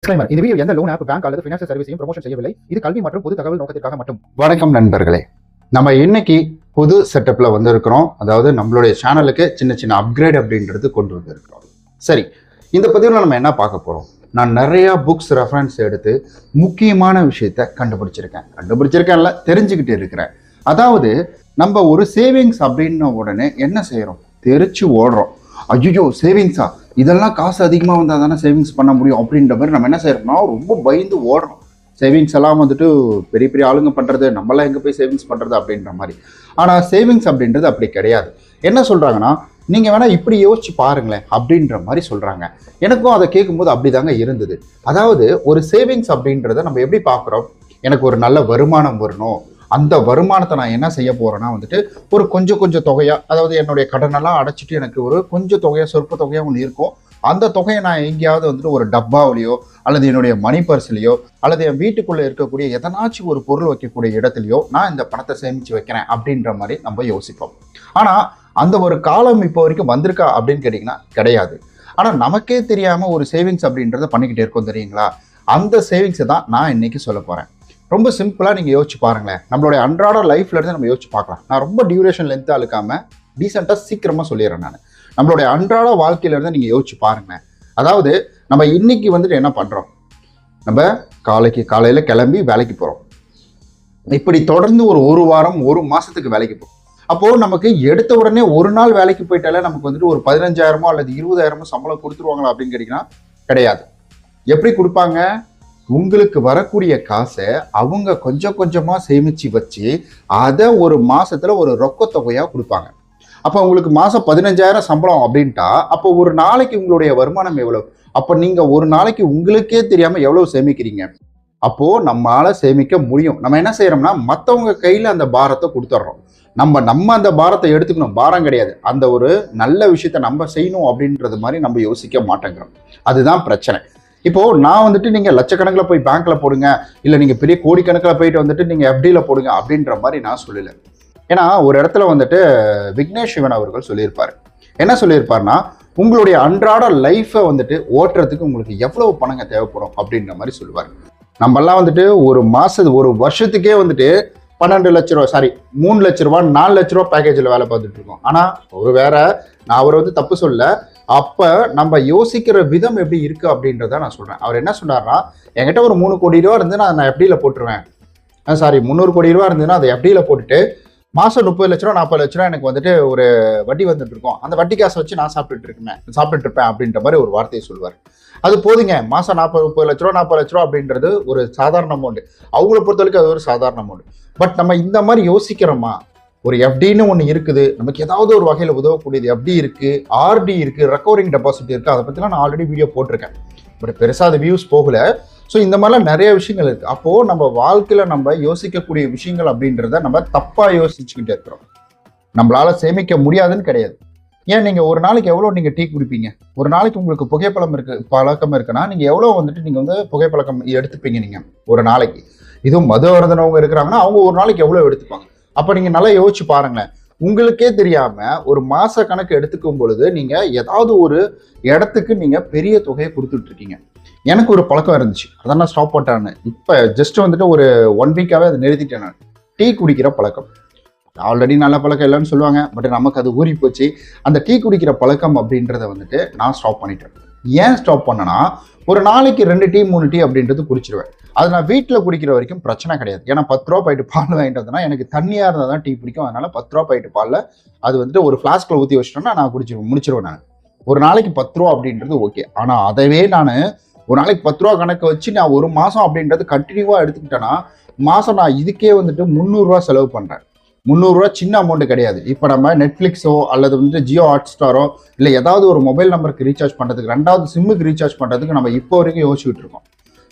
Disclaimer. இந்த video எந்த loan app, bank அல்லது ஃபினான்ஷியல் சர்வீஸையும் ப்ரமோஷன் செய்யவில்லை. இது கல்வி மற்றும் பொது தகவல் நோக்கத்திற்காக மட்டும். வணக்கம் நண்பர்களே, நம்ம இன்னைக்கு புது செட்டப்ல வந்திருக்கிறோம். அதாவது நம்மளுடைய சேனலுக்கு சின்ன சின்ன அப்கிரேட் அப்படின்றது கொண்டு வந்திருக்கிறோம். சரி, இந்த பதிவில் நம்ம என்ன பார்க்க போறோம்? நான் நிறைய புக்ஸ் ரெஃபரன்ஸ் எடுத்து முக்கியமான விஷயத்த கண்டுபிடிச்சிருக்கேன்ல, தெரிஞ்சுக்கிட்டு இருக்கிறேன். அதாவது நம்ம ஒரு சேவிங்ஸ் அப்படின்ன உடனே என்ன செய்யறோம்? தெரிச்சு ஓடுறோம். ஐயோ சேவிங்ஸா, இதெல்லாம் காசு அதிகமாக வந்தால் தானே சேவிங்ஸ் பண்ண முடியும் அப்படின்ற மாதிரி நம்ம என்ன செய்யறோம்னா ரொம்ப பயந்து ஓடுறோம். சேவிங்ஸ் எல்லாம் வந்துட்டு பெரிய பெரிய ஆளுங்க பண்ணுறது, நம்மளாம் எங்கே போய் சேவிங்ஸ் பண்ணுறது அப்படின்ற மாதிரி. ஆனால் சேவிங்ஸ் அப்படின்றது அப்படி கிடையாது. என்ன சொல்கிறாங்கன்னா, நீங்கள் வேணால் இப்படி யோசிச்சு பாருங்களேன் அப்படின்ற மாதிரி சொல்கிறாங்க. எனக்கும் அதை கேட்கும்போது அப்படி தாங்க இருந்தது. அதாவது ஒரு சேவிங்ஸ் அப்படின்றத நம்ம எப்படி பார்க்குறோம்? எனக்கு ஒரு நல்ல வருமானம் வரணும், அந்த வருமானத்தை நான் என்ன செய்ய போறேன்னா வந்துட்டு ஒரு கொஞ்சம் தொகையா, அதாவது என்னுடைய கடனெல்லாம் அடைச்சிட்டு எனக்கு ஒரு கொஞ்சம் தொகையா, சொற்ப தொகையா ஒன்று இருக்கும். அந்த தொகையை நான் எங்கேயாவது வந்துட்டு ஒரு டப்பாவிலையோ அல்லது என்னுடைய மணி பர்ஸ்லையோ அல்லது என் வீட்டுக்குள்ள இருக்கக்கூடிய எதனாச்சும் ஒரு பொருள் வைக்கக்கூடிய இடத்துலையோ நான் இந்த பணத்தை சேமிச்சு வைக்கிறேன் அப்படின்ற மாதிரி நம்ம யோசிப்போம். ஆனா அந்த ஒரு காலம் இப்போ வரைக்கும் வந்திருக்கா அப்படின்னு கேட்டீங்கன்னா கிடையாது. ஆனா நமக்கே தெரியாம ஒரு சேவிங்ஸ் அப்படின்றத பண்ணிக்கிட்டே இருக்கோம் தெரியுங்களா? அந்த சேவிங்ஸை தான் நான் இன்னைக்கு சொல்ல போறேன். ரொம்ப சிம்பிளாக நீங்கள் யோசிச்சு பாருங்களேன். நம்மளுடைய அன்றாட லைஃப்ல இருந்து நம்ம யோசிச்சு பார்க்கலாம். நான் ரொம்ப டியூரேஷன் லென்த்தாக இழுக்காம டீசெண்டாக சீக்கிரமாக சொல்லிடுறேன். நான் நம்மளுடைய அன்றாட வாழ்க்கையில இருந்து நீங்கள் யோசிச்சு பாருங்களேன். அதாவது நம்ம இன்னைக்கு வந்துட்டு என்ன பண்ணுறோம்? நம்ம காலையில் கிளம்பி வேலைக்கு போகிறோம். இப்படி தொடர்ந்து ஒரு வாரம், ஒரு மாதத்துக்கு வேலைக்கு போகிறோம். அப்போது நமக்கு எடுத்த உடனே ஒரு நாள் வேலைக்கு போயிட்டாலே நமக்கு வந்துட்டு ஒரு 15,000 அல்லது 20,000 சம்பளம் கொடுத்துருவாங்களா அப்படின்னு கேட்டிங்கன்னா கிடையாது. எப்படி கொடுப்பாங்க? உங்களுக்கு வரக்கூடிய காசை அவங்க கொஞ்சம் கொஞ்சமா சேமிச்சு வச்சு அதை ஒரு மாசத்துல ஒரு ரொக்க தொகையா கொடுப்பாங்க. அப்ப உங்களுக்கு மாசம் 15,000 சம்பளம் அப்படின்ட்டா அப்போ ஒரு நாளைக்கு உங்களுடைய வருமானம் எவ்வளவு? அப்ப நீங்க ஒரு நாளைக்கு உங்களுக்கே தெரியாம எவ்வளவு சேமிக்கிறீங்க? அப்போ நம்மளால சேமிக்க முடியும். நம்ம என்ன செய்யறோம்னா மத்தவங்க கையில அந்த பாரத்தை கொடுத்துட்றோம். நம்ம அந்த பாரத்தை எடுத்துக்கணும். பாரம் கிடையாது, அந்த ஒரு நல்ல விஷயத்த நம்ம செய்யணும் அப்படின்றது மாதிரி நம்ம யோசிக்க மாட்டேங்கிறோம். அதுதான் பிரச்சனை. இப்போ நான் வந்துட்டு நீங்க லட்சக்கணக்கில் போய் பேங்க்ல போடுங்க, இல்ல நீங்க பெரிய கோடிக்கணக்கில் போயிட்டு வந்துட்டு நீங்க எஃப்டில போடுங்க அப்படின்ற மாதிரி நான் சொல்லல. ஏன்னா ஒரு இடத்துல வந்துட்டு விக்னேஷ் சிவன் அவர்கள் சொல்லியிருப்பாரு. என்ன சொல்லியிருப்பாருன்னா, உங்களுடைய அன்றாட லைஃபை வந்துட்டு ஓட்டுறதுக்கு உங்களுக்கு எவ்வளவு பணங்க தேவைப்படும் அப்படின்ற மாதிரி சொல்லுவார். நம்மெல்லாம் வந்துட்டு ஒரு வருஷத்துக்கே வந்துட்டு 12 லட்ச ரூபா, 3 லட்ச ரூபா, 4 லட்ச ரூபா பேக்கேஜில் வேலை பார்த்துட்டு இருக்கோம். ஆனா நான் அவர் வந்து தப்பு சொல்ல, அப்ப நம்ம யோசிக்கிற விதம் எப்படி இருக்கு அப்படின்றத நான் சொல்றேன். அவர் என்ன சொன்னார்னா, என்கிட்ட ஒரு 3 கோடி ரூபா இருந்துன்னா நான் எஃப்டில போட்டுருவேன். 300 கோடி ரூபா இருந்ததுன்னா அதை எஃப்டில போட்டுட்டு மாசம் 30 லட்ச ரூபா, 40 லட்ச ரூபா எனக்கு வந்துட்டு ஒரு வட்டி வந்துட்டு இருக்கும். அந்த வட்டி காசை வச்சு நான் சாப்பிட்டுட்டு இருப்பேன் அப்படின்ற மாதிரி ஒரு வார்த்தையை சொல்லுவார். அது போதுங்க. மாசம் 30 லட்ச ரூபா, 40 லட்ச ரூபா அப்படின்றது ஒரு சாதாரண அமௌண்ட். அவங்கள பொறுத்த வரைக்கும் அது ஒரு சாதாரண அமௌண்ட். பட் நம்ம இந்த மாதிரி யோசிக்கிறோமா? ஒரு எஃப்டின்னு ஒன்று இருக்குது, நமக்கு ஏதாவது ஒரு வகையில் உதவக்கூடியது எஃப்டி இருக்கு, ஆர்டி இருக்கு, ரெக்கவரிங் டெபாசிட் இருக்கு. அதை பற்றிலாம் நான் ஆல்ரெடி வீடியோ போட்டிருக்கேன். பட் பெருசாக அது வியூஸ் போகல. ஸோ இந்த மாதிரிலாம் நிறைய விஷயங்கள் இருக்கு. அப்போ நம்ம வாழ்க்கையில நம்ம யோசிக்கக்கூடிய விஷயங்கள் அப்படின்றத நம்ம தப்பா யோசிச்சுக்கிட்டே இருக்கிறோம். நம்மளால சேமிக்க முடியாதுன்னு கிடையாது. ஏன் நீங்க ஒரு நாளைக்கு எவ்வளோ நீங்க டீ குடிப்பீங்க? ஒரு நாளைக்கு உங்களுக்கு பழக்கம் இருக்குன்னா நீங்க எவ்வளோ வந்துட்டு நீங்க வந்து புகைப்பழக்கம் எடுத்துப்பீங்க? நீங்க ஒரு நாளைக்கு, இதுவும் மது அருந்தினவங்க இருக்கிறாங்கன்னா அவங்க ஒரு நாளைக்கு எவ்வளோ எடுத்துப்பாங்க? அப்ப நீங்க நல்லா யோசிச்சு பாருங்களேன். உங்களுக்கே தெரியாம ஒரு மாச கணக்கு எடுத்துக்கும் பொழுது நீங்க ஏதாவது ஒரு இடத்துக்கு நீங்க பெரிய தொகையை கொடுத்துட்டு இருக்கீங்க. எனக்கு ஒரு பழக்கம் இருந்துச்சு, அதான் நான் ஸ்டாப் பண்ணிட்டேன். இப்ப ஜஸ்ட் வந்துட்டு ஒரு 1 வீக்காவே அதை நிறுத்திட்டேன். நான் டீ குடிக்கிற பழக்கம் ஆல்ரெடி நல்ல பழக்கம் இல்லைன்னு சொல்லுவாங்க, பட் நமக்கு அது ஊறி போச்சு. அந்த டீ குடிக்கிற பழக்கம் அப்படின்றத வந்துட்டு நான் ஸ்டாப் பண்ணிட்டேன். ஏன் ஸ்டாப் பண்ணனா, ஒரு நாளைக்கு 2 டீ 3 டீ அப்படின்றது குடிச்சிருவேன். அது நான் வீட்டில் குடிக்கிற வரைக்கும் பிரச்சனை கிடையாது. ஏன்னா 10 ரூபா போயிட்டு பால் வாங்கிட்டு வந்தேன்னா எனக்கு தண்ணியாக இருந்தால் தான் டீ பிடிக்கும். அதனால 10 ரூபா போயிட்டு பாலில் அது வந்துட்டு ஒரு ஃப்ளாஸ்கில் ஊற்றி வச்சிட்டோம்னா நான் முடிச்சிருவேன். நான் ஒரு நாளைக்கு 10 ரூபா அப்படின்றது ஓகே. ஆனால் அதவே நான் ஒரு நாளைக்கு 10 ரூபா கணக்கு வச்சு நான் ஒரு மாதம் அப்படின்றது கண்டினியூவாக எடுத்துக்கிட்டேன்னா மாதம் நான் இதுக்கே வந்துட்டு 300 ரூபா செலவு பண்ணுறேன். 300 ரூபா சின்ன அமௌண்ட் கிடையாது. இப்போ நம்ம நெட்ஃப்ளிக்ஸோ அல்லது வந்துட்டு ஜியோ ஹாட்ஸ்டாரோ இல்லை ஏதாவது ஒரு மொபைல் நம்பருக்கு ரீசார்ஜ் பண்ணுறதுக்கு, 2வது சிம்முக்கு ரீசார்ஜ் பண்ணுறதுக்கு நம்ம இப்போ வரைக்கும் யோசிச்சுட்டு இருக்கோம்.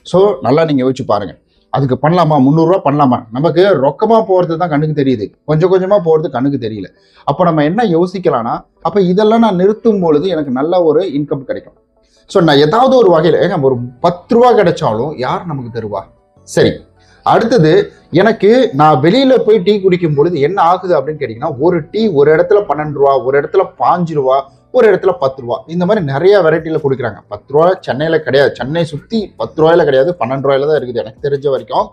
ஸோ நல்லா நீங்கள் யோசிச்சு பாருங்க, அதுக்கு பண்ணலாமா? 300 ரூபா பண்ணலாமா? நமக்கு ரொக்கமாக போகிறது தான் கண்ணுக்கு தெரியுது, கொஞ்சம் கொஞ்சமாக போகிறது கண்ணுக்கு தெரியல. அப்போ நம்ம என்ன யோசிக்கலாம்னா, அப்போ இதெல்லாம் நான் நிறுத்தும் பொழுது எனக்கு நல்ல ஒரு இன்கம் கிடைக்கும். ஸோ நான் ஏதாவது ஒரு வகையில் ஒரு 10 ரூபா கிடைச்சாலும் யார் நமக்கு தருவா? சரி, அடுத்தது எனக்கு நான் வெளியில போய் டீ குடிக்கும் பொழுது என்ன ஆகுது அப்படின்னு கேட்டீங்கன்னா, ஒரு டீ ஒரு இடத்துல 12 ரூபா, ஒரு இடத்துல 5 ரூபா, ஒரு இடத்துல 10 ரூபா. இந்த மாதிரி நிறைய வெரைட்டியில் கொடுக்குறாங்க. 10 ரூபா சென்னையில் கிடையாது, சென்னை சுற்றி 10 ரூபாயில கிடையாது, 12 ரூபாயில தான் இருக்குது எனக்கு தெரிஞ்ச வரைக்கும்.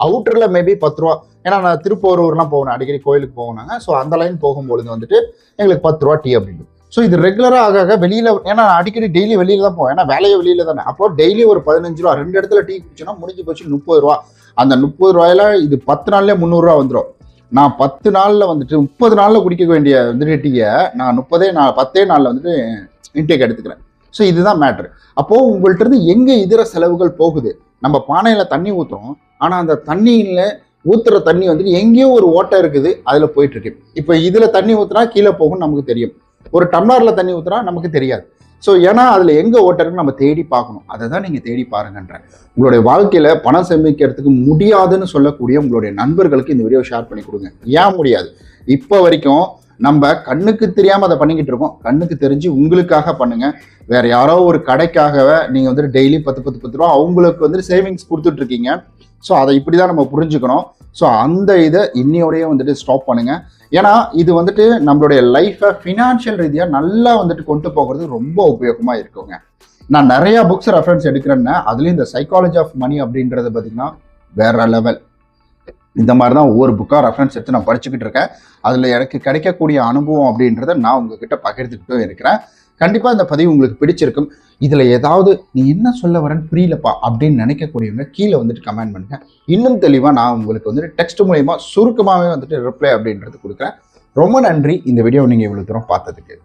அவுட்டரில் மேபி 10 ரூபா. ஏன்னா நான் திருப்பூர்லாம் போகணும், அடிக்கடி கோயிலுக்கு போகணுங்க. ஸோ அந்த லைன் போகும்பொழுது வந்துட்டு எங்களுக்கு 10 ரூபா டீ அப்படின்னு. ஸோ இது ரெகுலராக ஆக வெளியில், ஏன்னா நான் அடிக்கடி டெய்லி வெளியில் தான் போவேன், ஏன்னா வேலையை வெளியில் தானே. அப்போ டெய்லி ஒரு 15 ரூபா, 2 இடத்துல டீ குடிச்சோன்னா முடிஞ்சு போச்சு 30 ரூபா. அந்த 30 ரூபாயில இது 10 நாள்லேயே 300 ரூபா வந்துடும். நான் 10 நாளில் வந்துட்டு 30 நாளில் குடிக்க வேண்டிய வந்துட்டு டீயை நான் 10 நாளில் வந்துட்டு இன்டேக் எடுத்துக்கிறேன். ஸோ இதுதான் மேட்ரு. அப்போது உங்கள்கிட்ட இருந்து எங்கே இதர செலவுகள் போகுது? நம்ம பானையில் தண்ணி ஊற்றுறோம், ஆனால் அந்த தண்ணியில் ஊற்றுற தண்ணி வந்துட்டு எங்கேயோ ஒரு ஓட்டை இருக்குது, அதில் போயிட்டு இருக்கு. இப்போ இதில் தண்ணி ஊற்றுனா கீழே போகும்னு நமக்கு தெரியும், ஒரு டம்ளரில் தண்ணி ஊற்றுனா நமக்கு தெரியாது. ஸோ ஏன்னா அதில் எங்கே ஓட்டை இருக்குன்னு நம்ம தேடி பார்க்கணும். அதை தான் நீங்கள் தேடி பாருங்கன்றேன். உங்களுடைய வாழ்க்கையில் பணம் சேமிக்கிறதுக்கு முடியாதுன்னு சொல்லக்கூடிய உங்களுடைய நண்பர்களுக்கு இந்த வீடியோ ஷேர் பண்ணி கொடுங்க. ஏன் முடியாது? இப்போ வரைக்கும் நம்ம கண்ணுக்கு தெரியாமல் அதை பண்ணிக்கிட்டு இருக்கோம். கண்ணுக்கு தெரிஞ்சு உங்களுக்காக பண்ணுங்க. வேற யாரோ ஒரு கடைக்காகவே நீங்கள் வந்துட்டு டெய்லி 10 ரூபா அவங்களுக்கு வந்துட்டு சேவிங்ஸ் கொடுத்துட்டு இருக்கீங்க. ஸோ அதை இப்படி தான் நம்ம புரிஞ்சுக்கணும். ஸோ அந்த இதை இன்னையோடய வந்துட்டு ஸ்டாப் பண்ணுங்க. ஏன்னா இது வந்துட்டு நம்மளுடைய லைஃப்பை ஃபினான்ஷியல் ரீதியாக நல்லா வந்துட்டு கொண்டு போகிறது ரொம்ப உபயோகமாக இருக்குங்க. நான் நிறையா புக்ஸ் ரெஃபரன்ஸ் எடுக்கிறேன்னா அதுலேயும் இந்த சைக்காலஜி ஆஃப் மணி அப்படின்றது பார்த்தீங்கன்னா வேற லெவல். இந்த மாதிரி தான் ஒவ்வொரு புக்காக ரெஃபரன்ஸ் எடுத்து நான் படிச்சுக்கிட்டு இருக்கேன். அதில் எனக்கு கிடைக்கக்கூடிய அனுபவம் அப்படின்றத நான் உங்ககிட்ட பகிர்ந்துக்கிட்டும் இருக்கிறேன். கண்டிப்பாக இந்த பதிவு உங்களுக்கு பிடிச்சிருக்கும். இதில் ஏதாவது நீ என்ன சொல்ல வரேன்னு புரியலப்பா அப்படின்னு நினைக்கக்கூடியவங்க கீழே வந்துட்டு கமெண்ட் பண்ணுங்க. இன்னும் தெளிவாக நான் உங்களுக்கு வந்துட்டு டெக்ஸ்ட் மூலயமா சுருக்கமாகவே வந்துட்டு ரிப்ளை அப்படின்றது கொடுக்குறேன். ரொம்ப நன்றி இந்த வீடியோ நீங்கள் இவ்வளோ தூரம் பார்த்ததுக்கு.